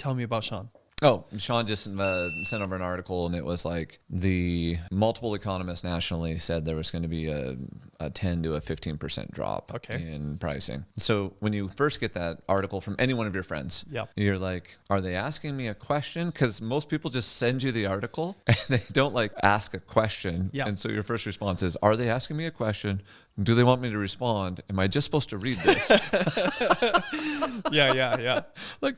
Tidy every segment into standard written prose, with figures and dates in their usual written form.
Tell me about Sean. Oh, Sean just sent over an article, and it was like the multiple economists nationally said there was going to be a 10 to a 15% drop in pricing. So when you first get that article from any one of your friends, you're like, are they asking me a question? Because most people just send you the article and they don't like ask a question. And so your first response is, are they asking me a question? Do they want me to respond? Am I just supposed to read this? Yeah. Like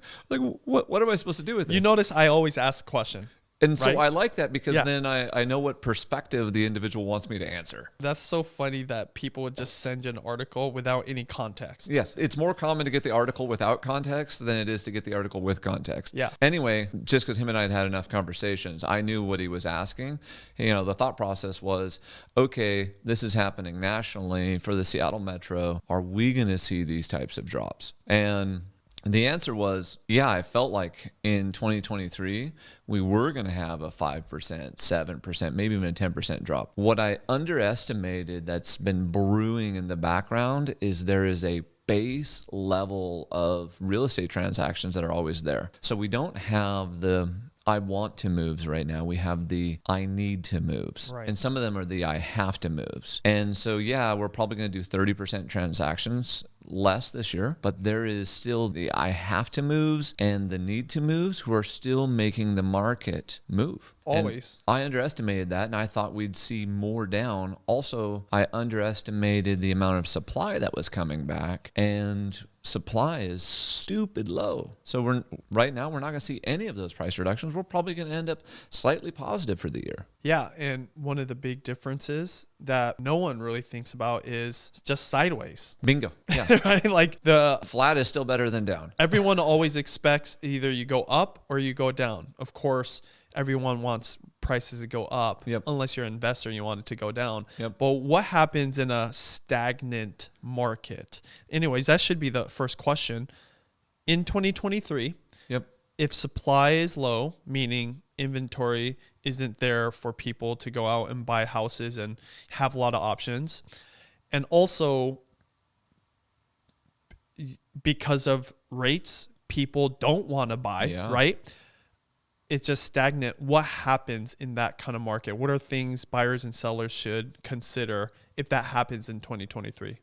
what am I supposed to do with this? You notice I always ask a question. And so I like that because then I know what perspective the individual wants me to answer. That's so funny that people would just send you an article without any context. Yes. It's more common to get the article without context than it is to get the article with context. Yeah. Anyway, just because him and I had enough conversations, I knew what he was asking. You know, the thought process was, okay, this is happening nationally for the Seattle Metro. Are we going to see these types of drops? And the answer was, yeah, I felt like in 2023, we were going to have a 5%, 7%, maybe even a 10% drop. What I underestimated that's been brewing in the background is there is a base level of real estate transactions that are always there. So we don't have the I want to moves right now. We have the I need to moves. Right. And some of them are the I have to moves. And so, yeah, we're probably going to do 30% transactions less this year, but there is still the I have to moves and the need to moves who are still making the market move. Always. And I underestimated that, and I thought we'd see more down. Also, I underestimated the amount of supply that was coming back, and supply is stupid low. So right now we're not going to see any of those price reductions. We're probably going to end up slightly positive for the year. Yeah, and one of the big differences that no one really thinks about is just sideways. Bingo. Yeah. Right? Like the flat is still better than down. Everyone always expects either you go up or you go down. Of course, everyone wants prices to go up, unless you're an investor and you want it to go down. But what happens in a stagnant market? Anyways, that should be the first question. In 2023, if supply is low, meaning inventory isn't there for people to go out and buy houses and have a lot of options, and also because of rates, people don't want to buy, right? It's just stagnant. What happens in that kind of market? What are things buyers and sellers should consider if that happens in 2023?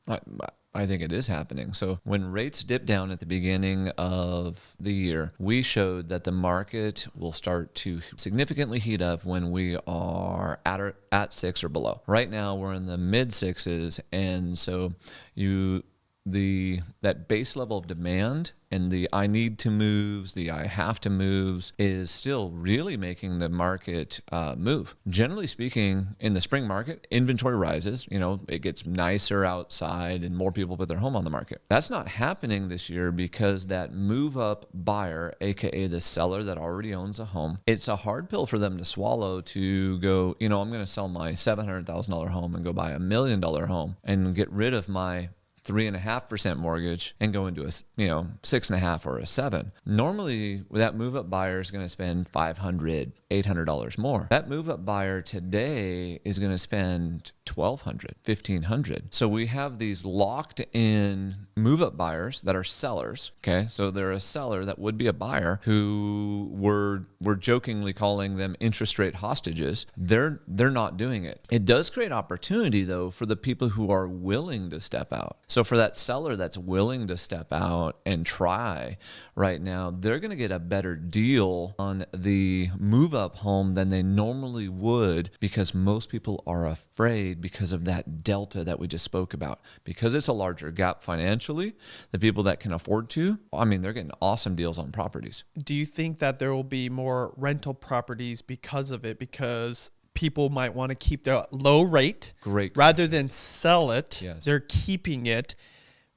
I think it is happening. So when rates dip down at the beginning of the year, we showed that the market will start to significantly heat up when we are at 6 or below. Right now, we're in the mid 6s, and so that base level of demand and the I need to moves, the I have to moves is still really making the market move. Generally speaking, in the spring market, inventory rises. You know, it gets nicer outside and more people put their home on the market. That's not happening this year because that move up buyer, aka the seller that already owns a home, it's a hard pill for them to swallow to go, I'm going to sell my $700,000 home and go buy $1 million home and get rid of my 3.5% mortgage and go into a 6.5 or a 7. Normally, that move-up buyer is going to spend $500, $800 more. That move-up buyer today is going to spend $1,200, $1,500. So we have these locked-in move-up buyers that are sellers. Okay, so they're a seller that would be a buyer who we're jokingly calling them interest rate hostages. They're not doing it. It does create opportunity though for the people who are willing to step out. So for that seller that's willing to step out and try right now, they're going to get a better deal on the move-up home than they normally would because most people are afraid because of that delta that we just spoke about. Because it's a larger gap financially, the people that can afford to, they're getting awesome deals on properties. Do you think that there will be more rental properties because of it? Because people might want to keep their low rate rather than sell it. Yes. They're keeping it,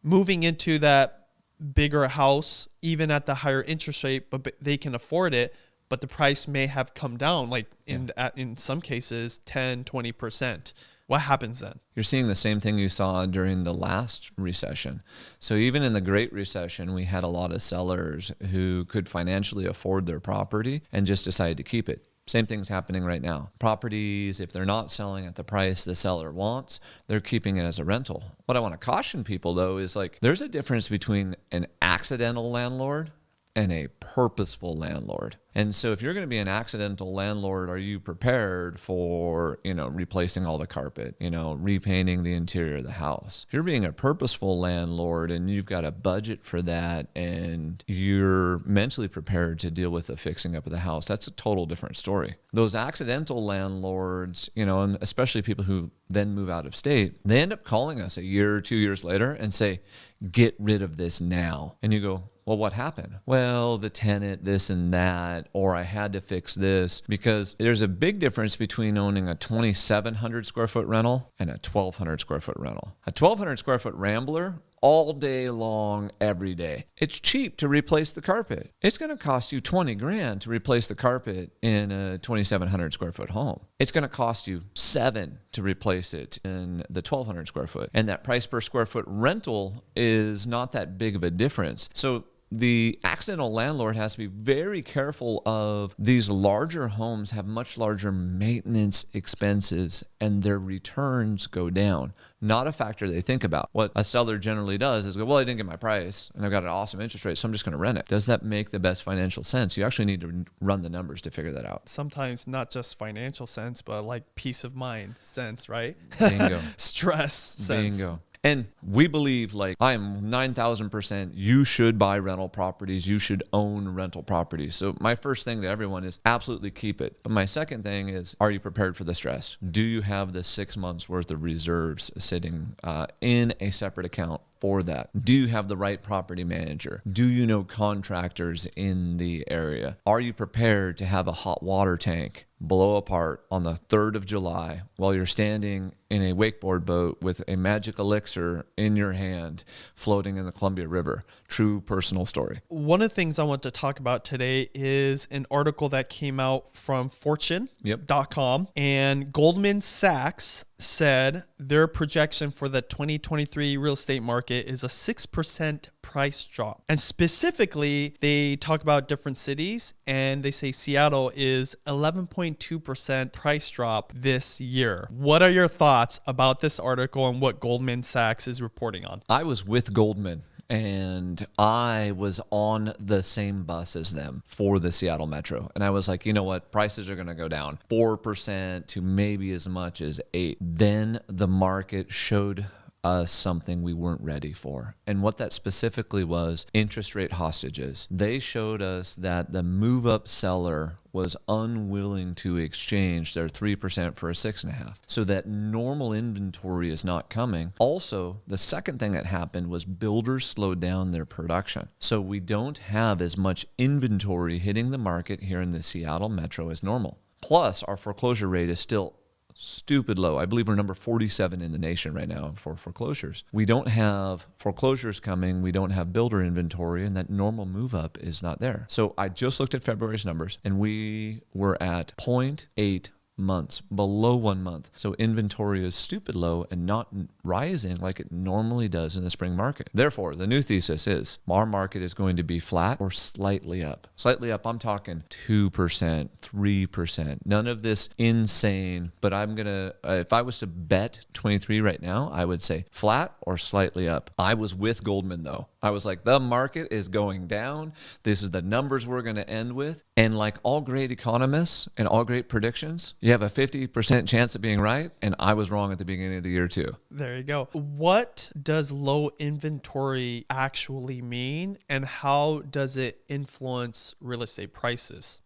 moving into that bigger house, even at the higher interest rate, but they can afford it, but the price may have come down, like in some cases, 10, 20%. What happens then? You're seeing the same thing you saw during the last recession. So even in the Great Recession, we had a lot of sellers who could financially afford their property and just decided to keep it. Same thing's happening right now. Properties, if they're not selling at the price the seller wants, they're keeping it as a rental. What I want to caution people, though, is there's a difference between an accidental landlord and a purposeful landlord. And so if you're going to be an accidental landlord, are you prepared for, replacing all the carpet, repainting the interior of the house? If you're being a purposeful landlord and you've got a budget for that and you're mentally prepared to deal with the fixing up of the house, that's a total different story. Those accidental landlords, and especially people who then move out of state, they end up calling us a year or 2 years later and say, get rid of this now. And you go, well, what happened? Well, the tenant, this and that, or I had to fix this, because there's a big difference between owning a 2,700 square foot rental and a 1,200 square foot rental. A 1,200 square foot Rambler, all day long, every day. It's cheap to replace the carpet. It's going to cost you $20,000 to replace the carpet in a 2,700 square foot home. It's going to cost you $7,000 to replace it in the 1,200 square foot. And that price per square foot rental is not that big of a difference. So the accidental landlord has to be very careful of these larger homes have much larger maintenance expenses and their returns go down. Not a factor they think about. What a seller generally does is go, well, I didn't get my price and I've got an awesome interest rate, so I'm just going to rent it. Does that make the best financial sense? You actually need to run the numbers to figure that out. Sometimes not just financial sense, but like peace of mind sense, right? Bingo. Stress sense. Bingo. And we believe, I am 9,000%, you should buy rental properties. You should own rental properties. So my first thing to everyone is absolutely keep it. But my second thing is, are you prepared for the stress? Do you have the 6 months worth of reserves sitting in a separate account for that? Do you have the right property manager? Do you know contractors in the area? Are you prepared to have a hot water tank blow apart on the 3rd of July while you're standing in a wakeboard boat with a magic elixir in your hand floating in the Columbia River? True personal story. One of the things I want to talk about today is an article that came out from Fortune.com, and Goldman Sachs said their projection for the 2023 real estate market is a 6% price drop. And specifically, they talk about different cities, and they say Seattle is 11.2% price drop this year. What are your thoughts about this article and what Goldman Sachs is reporting on? I was with Goldman, and I was on the same bus as them for the Seattle Metro. And I was like, you know what? Prices are going to go down 4% to maybe as much as 8%. Then the market showed us something we weren't ready for. And what that specifically was, interest rate hostages. They showed us that the move-up seller was unwilling to exchange their 3% for a 6.5%. So that normal inventory is not coming. Also, the second thing that happened was builders slowed down their production. So we don't have as much inventory hitting the market here in the Seattle Metro as normal. Plus, our foreclosure rate is still stupid low. I believe we're number 47 in the nation right now for foreclosures. We don't have foreclosures coming. We don't have builder inventory, and that normal move up is not there. So I just looked at February's numbers, and we were at 0.8 months, below 1 month. So inventory is stupid low and not rising like it normally does in the spring market. Therefore, the new thesis is our market is going to be flat or slightly up. Slightly up, I'm talking 2%, 3%. None of this insane, but I'm going to, if I was to bet 23 right now, I would say flat or slightly up. I was with Goldman though. I was like, the market is going down. This is the numbers we're going to end with. And like all great economists and all great predictions, you have a 50% chance of being right. And I was wrong at the beginning of the year too. There you go. What does low inventory actually mean, and how does it influence real estate prices?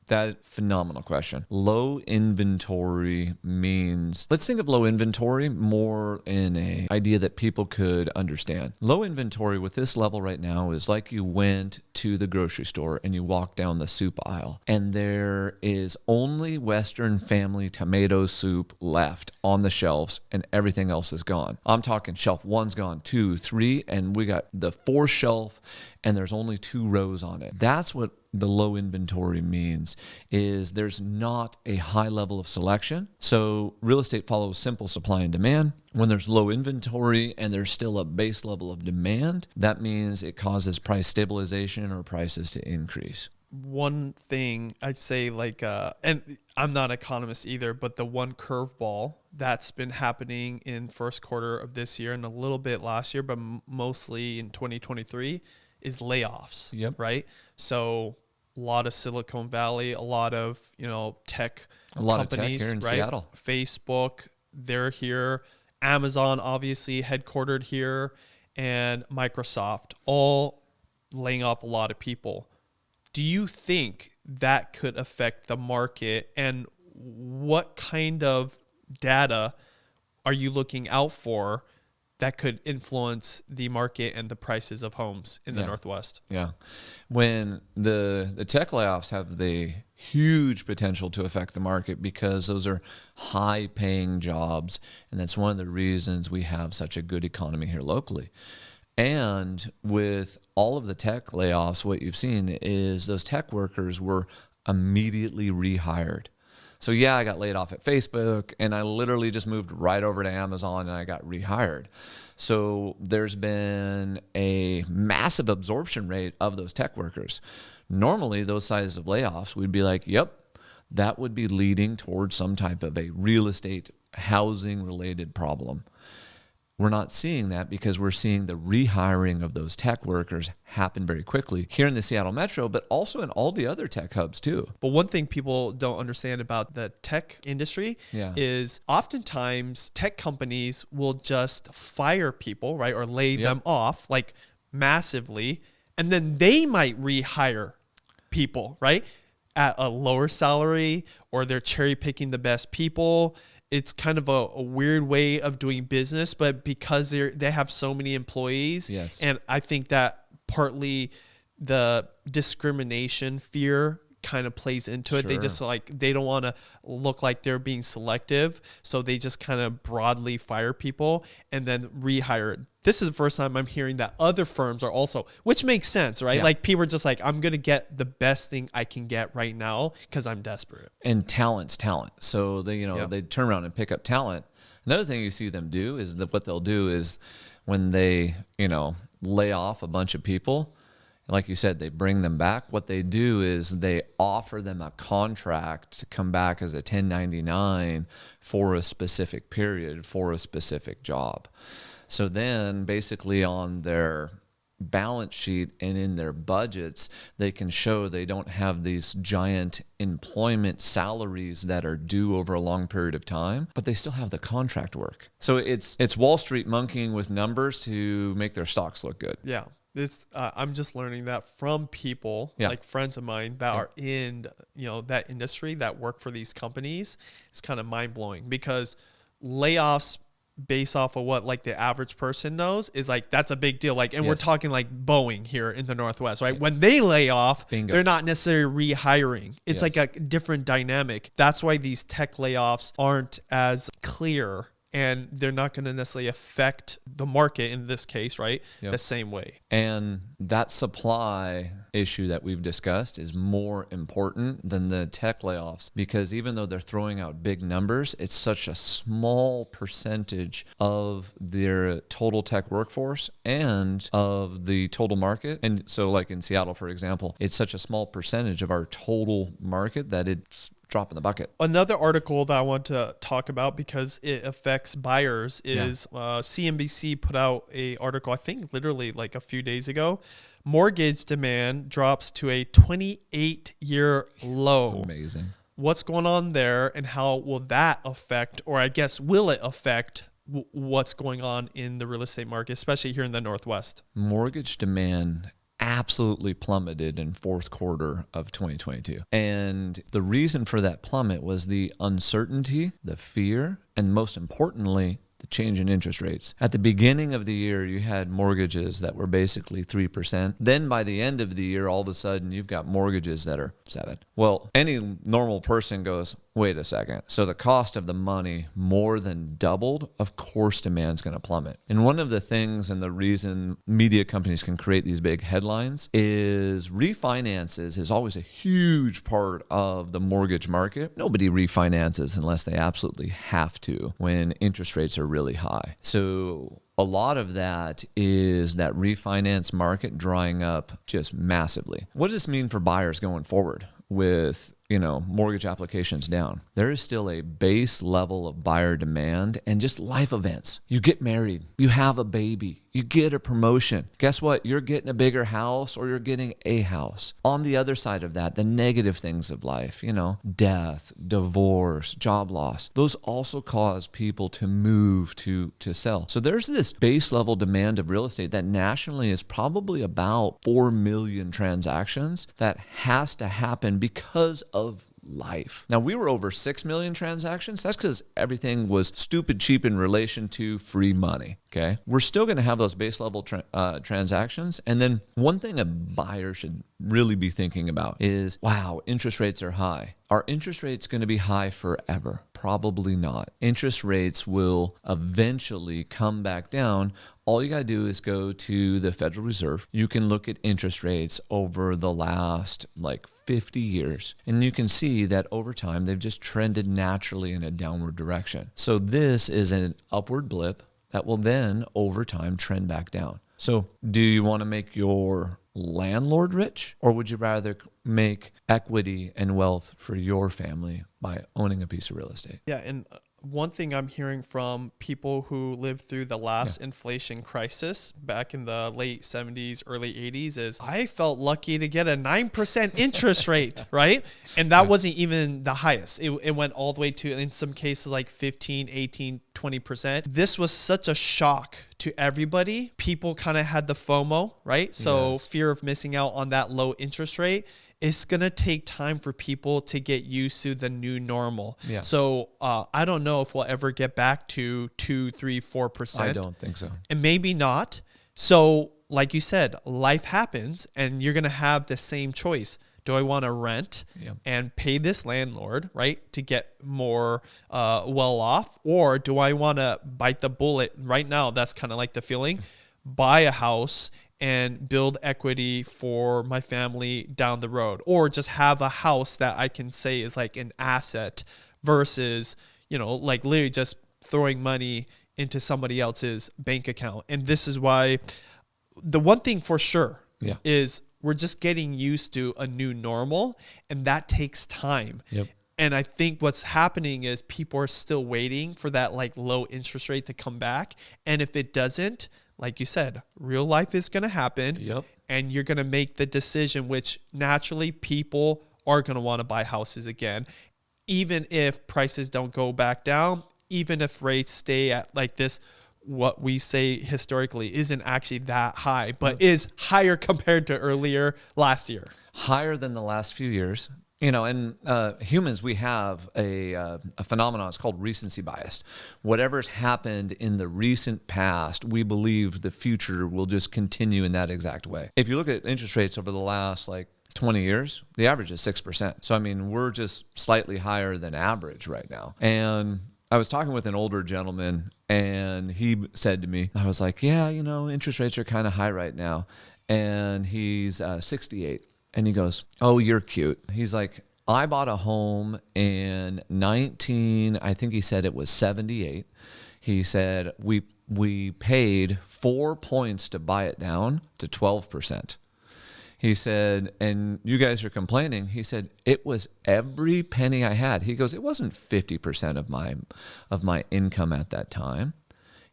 That phenomenal question. Low inventory means, let's think of low inventory more in an idea that people could understand. Low inventory with this level right now is like you went to the grocery store and you walk down the soup aisle and there is only Western family tomato soup left on the shelves and everything else is gone. I'm talking shelf 1's gone, 2, 3, and we got the 4th shelf and there's only 2 rows on it. That's what the low inventory means, is there's not a high level of selection. So real estate follows simple supply and demand. When there's low inventory and there's still a base level of demand, that means it causes price stabilization or prices to increase. One thing I'd say, and I'm not an economist either, but the one curveball that's been happening in first quarter of this year and a little bit last year, but mostly in 2023, is layoffs, Yep. right? So a lot of Silicon Valley, a lot of, tech A lot companies, of tech here in right? Seattle. Facebook, they're here. Amazon, obviously headquartered here, and Microsoft, all laying off a lot of people. Do you think that could affect the market, and what kind of data are you looking out for that could influence the market and the prices of homes in the Northwest? Yeah. When the tech layoffs have the huge potential to affect the market because those are high paying jobs. And that's one of the reasons we have such a good economy here locally. And with all of the tech layoffs, what you've seen is those tech workers were immediately rehired. So yeah, I got laid off at Facebook, and I literally just moved right over to Amazon and I got rehired. So there's been a massive absorption rate of those tech workers. Normally, those sizes of layoffs, we'd be like, yep, that would be leading towards some type of a real estate housing related problem. We're not seeing that because we're seeing the rehiring of those tech workers happen very quickly here in the Seattle Metro, but also in all the other tech hubs too. But one thing people don't understand about the tech industry is oftentimes tech companies will just fire people, right? Or lay them off like massively. And then they might rehire people, right? At a lower salary, or they're cherry picking the best people. It's kind of a weird way of doing business, but because they have so many employees, and I think that partly the discrimination fear kind of plays into it. They just they don't want to look like they're being selective, so they just kind of broadly fire people and then rehire. This is the first time I'm hearing that other firms are also, which makes sense, right? Yeah. Like people are just like, I'm going to get the best thing I can get right now because I'm desperate. And talent's talent. So they, they turn around and pick up talent. Another thing you see them do is that what they'll do is when they, lay off a bunch of people, like you said, they bring them back. What they do is they offer them a contract to come back as a 1099 for a specific period, for a specific job. So then basically on their balance sheet and in their budgets, they can show they don't have these giant employment salaries that are due over a long period of time, but they still have the contract work. So it's Wall Street monkeying with numbers to make their stocks look good. Yeah. I'm just learning that from people, like friends of mine that are in, that industry, that work for these companies. It's kind of mind blowing because layoffs based off of what like the average person knows is like, that's a big deal. Like, and we're talking like Boeing here in the Northwest, right? When they lay off, they're not necessarily rehiring. It's like a different dynamic. That's why these tech layoffs aren't as clear, and they're not going to necessarily affect the market in this case, right? The same way. And that supply issue that we've discussed is more important than the tech layoffs, because even though they're throwing out big numbers, it's such a small percentage of their total tech workforce and of the total market. And so like in Seattle, for example, it's such a small percentage of our total market that it's drop in the bucket. Another article that I want to talk about because it affects buyers is CNBC put out a article, I think literally like a few days ago. Mortgage demand drops to a 28-year low. Amazing. What's going on there, and how will that affect, or I guess will it affect what's going on in the real estate market, especially here in the Northwest? Mortgage demand absolutely plummeted in fourth quarter of 2022. And the reason for that plummet was the uncertainty, the fear, and most importantly, the change in interest rates. At the beginning of the year, you had mortgages that were basically 3%. Then by the end of the year, all of a sudden, you've got mortgages that are 7%. Well, any normal person goes, wait a second. So the cost of the money more than doubled. Of course, demand's going to plummet. And one of the things and the reason media companies can create these big headlines is refinances is always a huge part of the mortgage market. Nobody refinances unless they absolutely have to when interest rates are really high. So a lot of that is that refinance market drying up just massively. What does this mean for buyers going forward with mortgage applications down, there is still a base level of buyer demand and just life events. You get married, you have a baby, you get a promotion. Guess what? You're getting a bigger house or you're getting a house. On the other side of that, the negative things of life, death, divorce, job loss, those also cause people to move to sell. So there's this base level demand of real estate that nationally is probably about 4 million transactions that has to happen because of life. Now, we were over 6 million transactions. That's because everything was stupid cheap in relation to free money. Okay. We're still going to have those base level transactions. And then one thing a buyer should really be thinking about is, wow, interest rates are high. Are interest rates going to be high forever? Probably not. Interest rates will eventually come back down. All you got to do is go to the Federal Reserve. You can look at interest rates over the last 50 years, and you can see that over time, they've just trended naturally in a downward direction. So this is an upward blip that will then over time trend back down. So do you want to make your landlord rich, or would you rather make equity and wealth for your family by owning a piece of real estate? Yeah. And one thing I'm hearing from people who lived through the last inflation crisis back in the late 70s, early 80s is, I felt lucky to get a 9% interest rate, right? And that wasn't even the highest. It went all the way to, in some cases, 15, 18, 20%. This was such a shock to everybody. People kind of had the FOMO, right? So fear of missing out on that low interest rate. It's going to take time for people to get used to the new normal. Yeah. So I don't know if we'll ever get back to 2, 3, 4%. I don't think so. And maybe not. So like you said, life happens and you're going to have the same choice. Do I want to rent and pay this landlord, right, to get more well off? Or do I want to bite the bullet right now? That's kind of like the feeling. Buy a house and build equity for my family down the road, or just have a house that I can say is like an asset versus, literally just throwing money into somebody else's bank account. And this is why the one thing for sure is we're just getting used to a new normal, and that takes time. Yep. And I think what's happening is people are still waiting for that low interest rate to come back. And if it doesn't, like you said, real life is going to happen, and you're going to make the decision, which naturally people are going to want to buy houses again, even if prices don't go back down, even if rates stay at this, what we say historically isn't actually that high, but is higher compared to earlier last year. Higher than the last few years. And humans, we have a phenomenon. It's called recency bias. Whatever's happened in the recent past, we believe the future will just continue in that exact way. If you look at interest rates over the last 20 years, the average is 6%. So, we're just slightly higher than average right now. And I was talking with an older gentleman, and he said to me, I was like, interest rates are kind of high right now. And he's 68. And he goes, oh, you're cute. He's like, I bought a home in I think he said it was 78. He said, we paid 4 points to buy it down to 12%. He said, and you guys are complaining. He said, it was every penny I had. He goes, it wasn't 50% of my income at that time.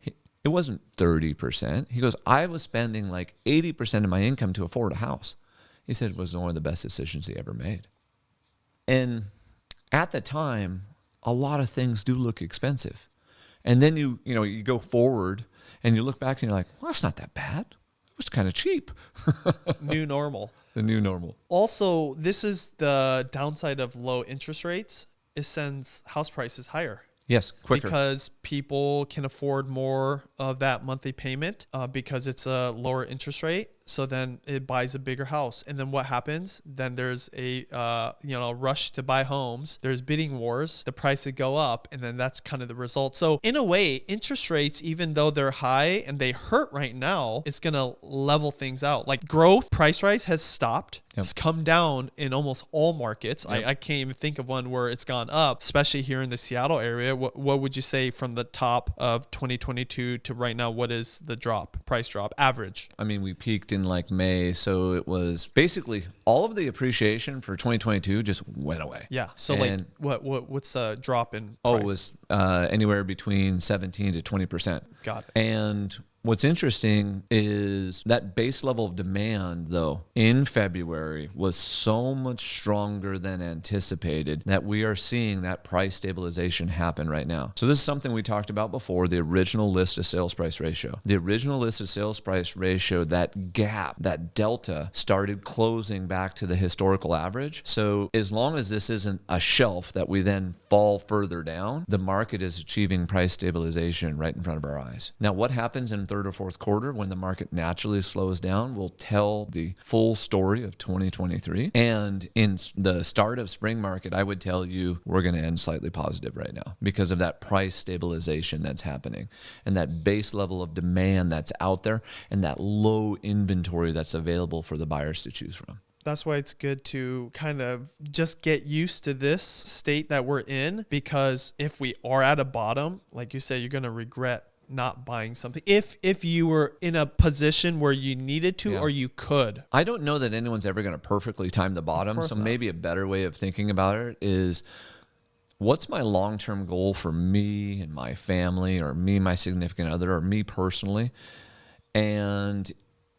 It wasn't 30%. He goes, I was spending 80% of my income to afford a house. He said it was one of the best decisions he ever made. And at the time, a lot of things do look expensive. And then you go forward and you look back and you're like, well, that's not that bad. It was kind of cheap. New normal. The new normal. Also, this is the downside of low interest rates. It sends house prices higher. Yes, quicker. Because people can afford more of that monthly payment because it's a lower interest rate. So then it buys a bigger house. And then what happens? Then there's a rush to buy homes. There's bidding wars. The price would go up. And then that's kind of the result. So in a way, interest rates, even though they're high and they hurt right now, it's going to level things out. Growth, price rise has stopped. It's come down in almost all markets. I can't even think of one where it's gone up, especially here in the Seattle area. What would you say from the top of 2022 to right now? What is the price drop average? I mean, we peaked in like May, so it was basically all of the appreciation for 2022 just went away. Yeah. So and what's the drop in price? It was anywhere between 17 to 20%. Got it. And what's interesting is that base level of demand, though, in February was so much stronger than anticipated that we are seeing that price stabilization happen right now. So this is something we talked about before, the original list to sales price ratio. The original list to sales price ratio, that gap, that delta started closing back to the historical average. So as long as this isn't a shelf that we then fall further down, the market is achieving price stabilization right in front of our eyes. Now, what happens in third or fourth quarter when the market naturally slows down will tell the full story of 2023. And in the start of spring market, I would tell you we're going to end slightly positive right now because of that price stabilization that's happening and that base level of demand that's out there and that low inventory that's available for the buyers to choose from. That's why it's good to kind of just get used to this state that we're in, because if we are at a bottom, like you said, you're going to regret not buying something if you were in a position where you needed to or you could. I don't know that anyone's ever going to perfectly time the bottom. So maybe a better way of thinking about it is, what's my long-term goal for me and my family, or me, my significant other, or me personally? And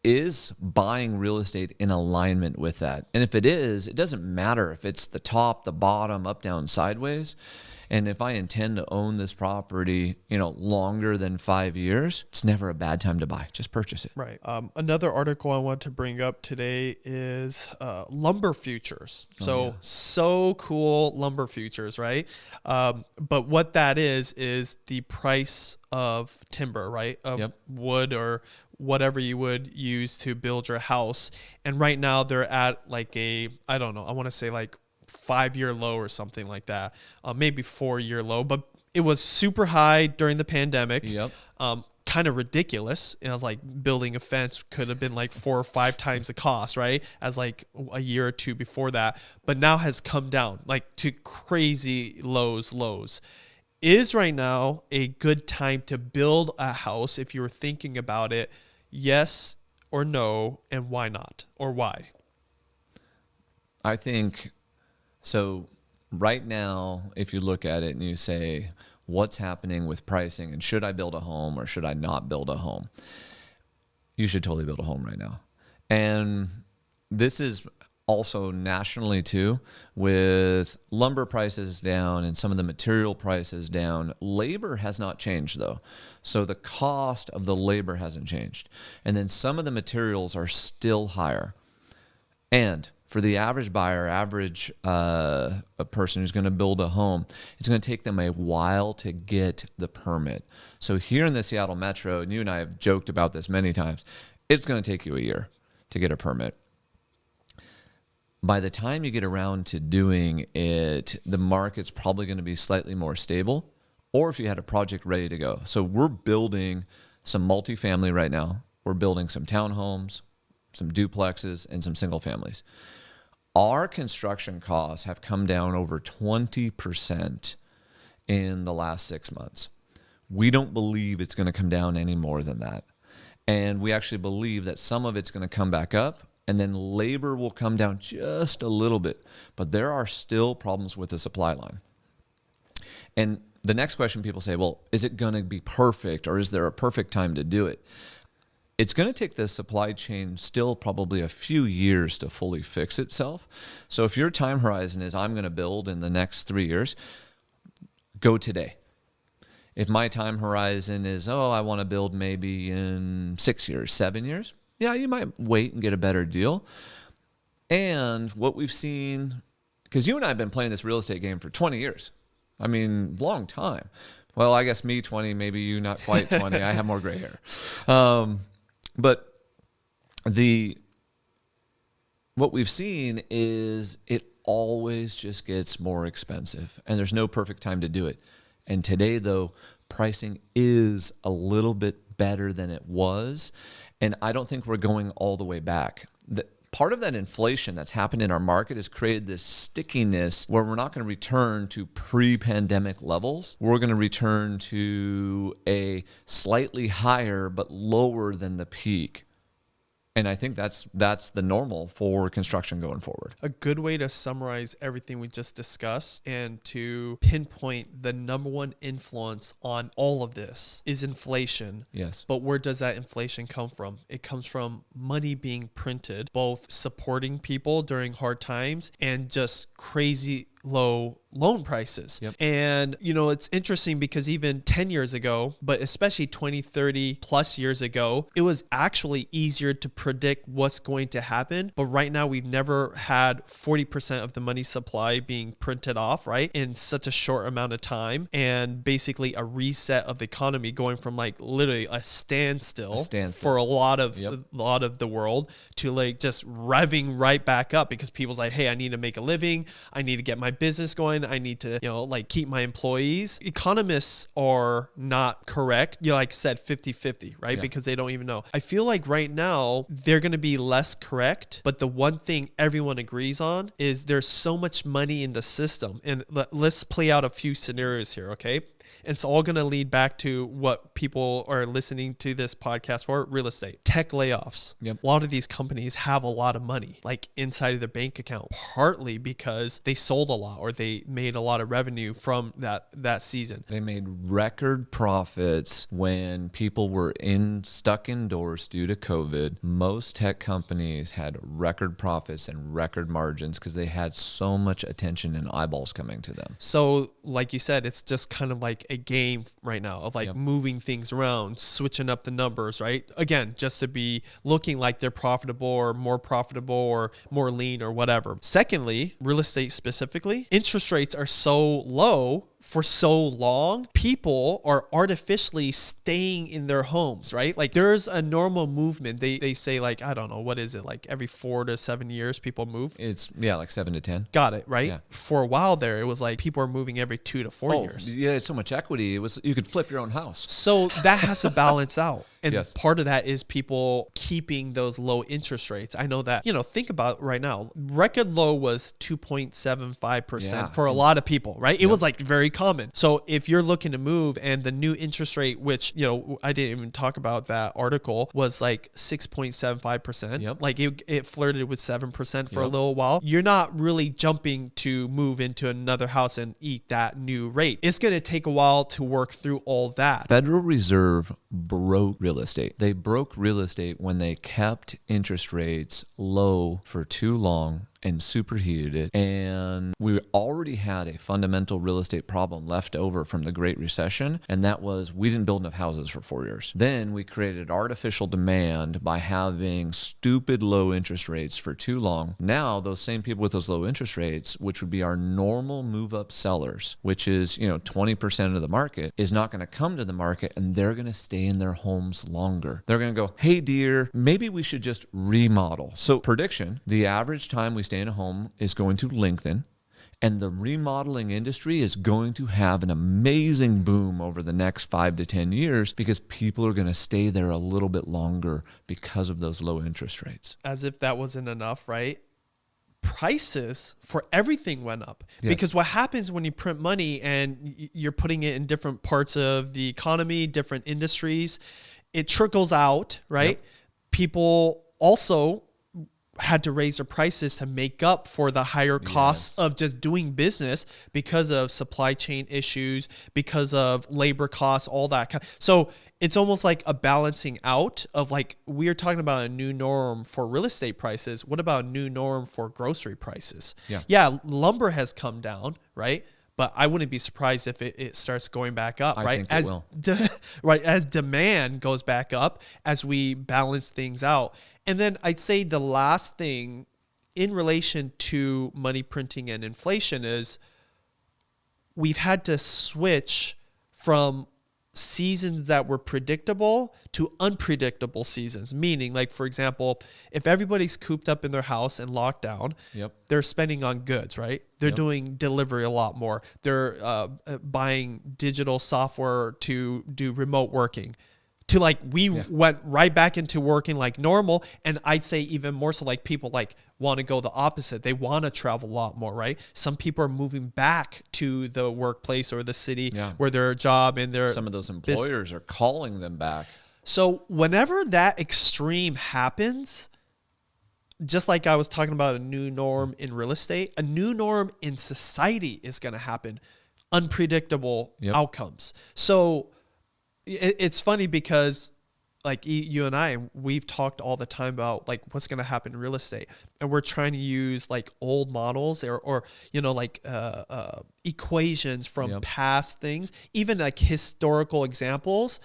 is buying real estate in alignment with that? And if it is, it doesn't matter if it's the top, the bottom, up, down, sideways. And if I intend to own this property, longer than 5 years, it's never a bad time to buy. Just purchase it. Right. Another article I want to bring up today is lumber futures. So cool, lumber futures, right? But what that is the price of timber, right? Of wood or whatever you would use to build your house. And right now they're at like I want to say like 5-year low or something like that, maybe 4-year low, but it was super high during the pandemic. Kind of ridiculous. Like building a fence could have been like 4 or 5 times the cost, right? As like a year or two before that, but now has come down like to crazy lows. Is right now a good time to build a house if you were thinking about it? Yes or no, and why not, or why? I think so. Right now, if you look at it and you say, what's happening with pricing, and should I build a home or should I not build a home? You should totally build a home right now. And this is also nationally too, with lumber prices down and some of the material prices down. Labor has not changed though. So the cost of the labor hasn't changed. And then some of the materials are still higher. And for the average buyer, a person who's going to build a home, it's going to take them a while to get the permit. So here in the Seattle Metro, and you and I have joked about this many times, it's going to take you a year to get a permit. By the time you get around to doing it, the market's probably going to be slightly more stable, or if you had a project ready to go. So we're building some multifamily right now. We're building some townhomes, some duplexes, and some single families. Our construction costs have come down over 20% in the last 6 months. We don't believe it's going to come down any more than that. And we actually believe that some of it's going to come back up, and then labor will come down just a little bit. But there are still problems with the supply line. And the next question people say, well, is it going to be perfect, or is there a perfect time to do it? It's going to take the supply chain still probably a few years to fully fix itself. So if your time horizon is I'm going to build in the next 3 years, go today. If my time horizon is, I want to build maybe in 6 years, 7 years, yeah, you might wait and get a better deal. And what we've seen, because you and I have been playing this real estate game for 20 years. I mean, long time. Well, I guess me 20, maybe you not quite 20. I have more gray hair. But what we've seen is it always just gets more expensive, and there's no perfect time to do it. And today, though, pricing is a little bit better than it was, and I don't think we're going all the way back. Part of that inflation that's happened in our market has created this stickiness where we're not going to return to pre-pandemic levels. We're going to return to a slightly higher but lower than the peak. And I think that's the normal for construction going forward. A good way to summarize everything we just discussed and to pinpoint the number one influence on all of this is inflation. Yes. But where does that inflation come from? It comes from money being printed, both supporting people during hard times and just crazy low loan prices. Yep. And, it's interesting because even 10 years ago, but especially 20, 30 plus years ago, it was actually easier to predict what's going to happen. But right now, we've never had 40% of the money supply being printed off, right, in such a short amount of time. And basically a reset of the economy going from like literally a standstill for a lot of the world to like just revving right back up because people's like, hey, I need to make a living. I need to get my business going. I need to, keep my employees. Economists are not correct. Like I said, 50-50, right? Yeah. Because they don't even know. I feel like right now they're going to be less correct. But the one thing everyone agrees on is there's so much money in the system. And let's play out a few scenarios here, okay? And it's all going to lead back to what people are listening to this podcast for, real estate. Tech layoffs. Yep. A lot of these companies have a lot of money, like inside of their bank account, partly because they sold a lot or they made a lot of revenue from that season. They made record profits when people were stuck indoors due to COVID. Most tech companies had record profits and record margins because they had so much attention and eyeballs coming to them. So like you said, it's just kind of like a game right now of like moving things around, switching up the numbers, right? Again, just to be looking like they're profitable or more lean or whatever. Secondly, real estate specifically, interest rates are so low for so long, people are artificially staying in their homes, right? Like there's a normal movement. They say like, I don't know, what is it? Like every 4 to 7 years people move? It's like 7 to 10. Got it, right? Yeah. For a while there, it was like people are moving every 2 to 4 years. Yeah, it's so much equity. You could flip your own house. So that has to balance out. And yes. Part of that is people keeping those low interest rates. I know that, think about right now, record low was 2.75% for a lot of people, right? It was like very common. So if you're looking to move and the new interest rate, which, I didn't even talk about that article, was like 6.75%. Yep. Like it flirted with 7% for a little while. You're not really jumping to move into another house and eat that new rate. It's going to take a while to work through all that. Federal Reserve broke real estate. They broke real estate when they kept interest rates low for too long and superheated it. And we already had a fundamental real estate problem left over from the Great Recession. And that was we didn't build enough houses for 4 years. Then we created artificial demand by having stupid low interest rates for too long. Now those same people with those low interest rates, which would be our normal move up sellers, which is, 20% of the market, is not going to come to the market and they're going to stay in their homes longer. They're going to go, hey dear, maybe we should just remodel. So prediction, the average time we stay in a home is going to lengthen, and the remodeling industry is going to have an amazing boom over the next 5 to 10 years because people are going to stay there a little bit longer because of those low interest rates. As if that wasn't enough, right? Prices for everything went up. Yes. Because what happens when you print money and you're putting it in different parts of the economy, different industries, it trickles out, right? Yep. People also had to raise their prices to make up for the higher costs of just doing business because of supply chain issues, because of labor costs, all that. So it's almost like a balancing out of like, we're talking about a new norm for real estate prices. What about a new norm for grocery prices? Yeah, lumber has come down, right? But I wouldn't be surprised if it starts going back up, right? I think it will. Right, as demand goes back up, as we balance things out. And then I'd say the last thing in relation to money printing and inflation is we've had to switch from seasons that were predictable to unpredictable seasons. Meaning, like, for example, if everybody's cooped up in their house and locked down, they're spending on goods, right? They're doing delivery a lot more. They're buying digital software to do remote working. to like we went right back into working like normal. And I'd say even more so, like people like want to go the opposite. They want to travel a lot more, right? Some people are moving back to the workplace or the city where their job and their some of those employers are calling them back. So whenever that extreme happens, just like I was talking about a new norm in real estate, a new norm in society is going to happen. Unpredictable outcomes. So it's funny because like you and I, we've talked all the time about like what's going to happen in real estate, and we're trying to use like old models or you know, like equations from past things, even like historical examples.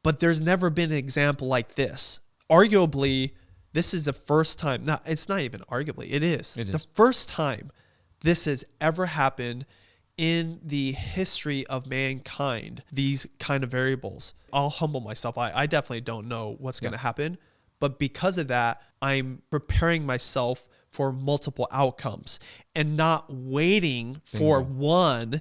But there's never been an example like this. Arguably, this is the first time. No, it's not even arguably. It is the first time this has ever happened in the history of mankind, these kind of variables. I'll humble myself. I definitely don't know what's going to happen. But because of that, I'm preparing myself for multiple outcomes and not waiting for one.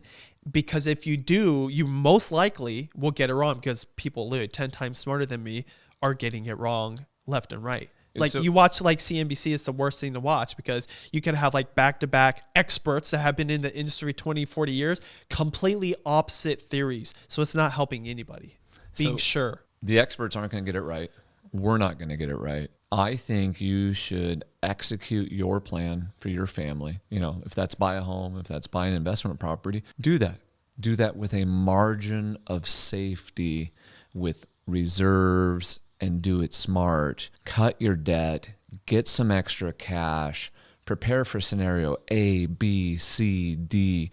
Because if you do, you most likely will get it wrong, because people literally 10 times smarter than me are getting it wrong left and right. Like you watch like CNBC, it's the worst thing to watch, because you can have like back-to-back experts that have been in the industry 20, 40 years, completely opposite theories. So it's not helping anybody. Being sure. The experts aren't going to get it right. We're not going to get it right. I think you should execute your plan for your family. You know, if that's buy a home, if that's buy an investment property, do that. Do that with a margin of safety, with reserves, and do it smart. Cut your debt, get some extra cash, prepare for scenario A, B, C, D,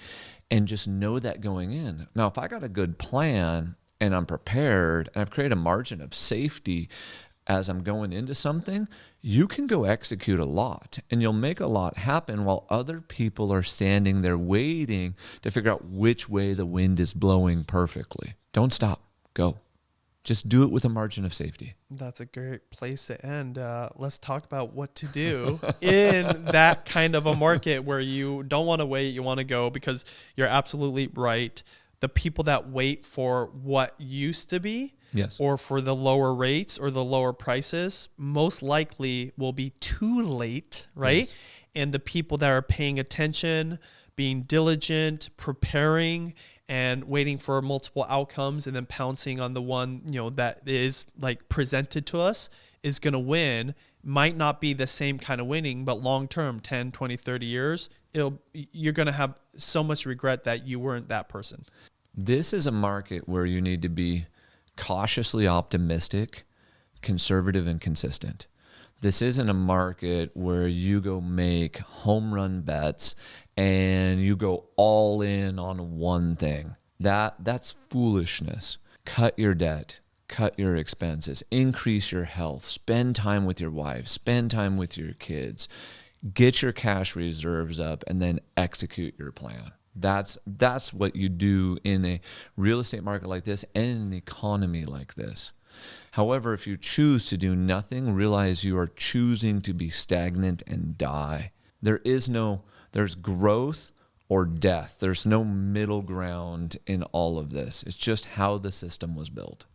and just know that going in. Now, if I got a good plan and I'm prepared and I've created a margin of safety as I'm going into something, you can go execute a lot and you'll make a lot happen while other people are standing there waiting to figure out which way the wind is blowing perfectly. Don't stop. Go. Just do it with a margin of safety. That's a great place to end. Let's talk about what to do in that kind of a market where you don't want to wait, you want to go, because you're absolutely right. The people that wait for what used to be, or for the lower rates or the lower prices, most likely will be too late, right? Yes. And the people that are paying attention, being diligent, preparing, and waiting for multiple outcomes and then pouncing on the one, you know, that is like presented to us is going to win. Might not be the same kind of winning, but long term, 10, 20, 30 years, you're going to have so much regret that you weren't that person. This is a market where you need to be cautiously optimistic, conservative, and consistent. This isn't a market where you go make home run bets and you go all in on one thing. That's foolishness. Cut your debt, cut your expenses, increase your health, spend time with your wife, spend time with your kids, get your cash reserves up, and then execute your plan. That's what you do in a real estate market like this and in an economy like this. However, if you choose to do nothing, realize you are choosing to be stagnant and die. There's growth or death. There's no middle ground in all of this. It's just how the system was built.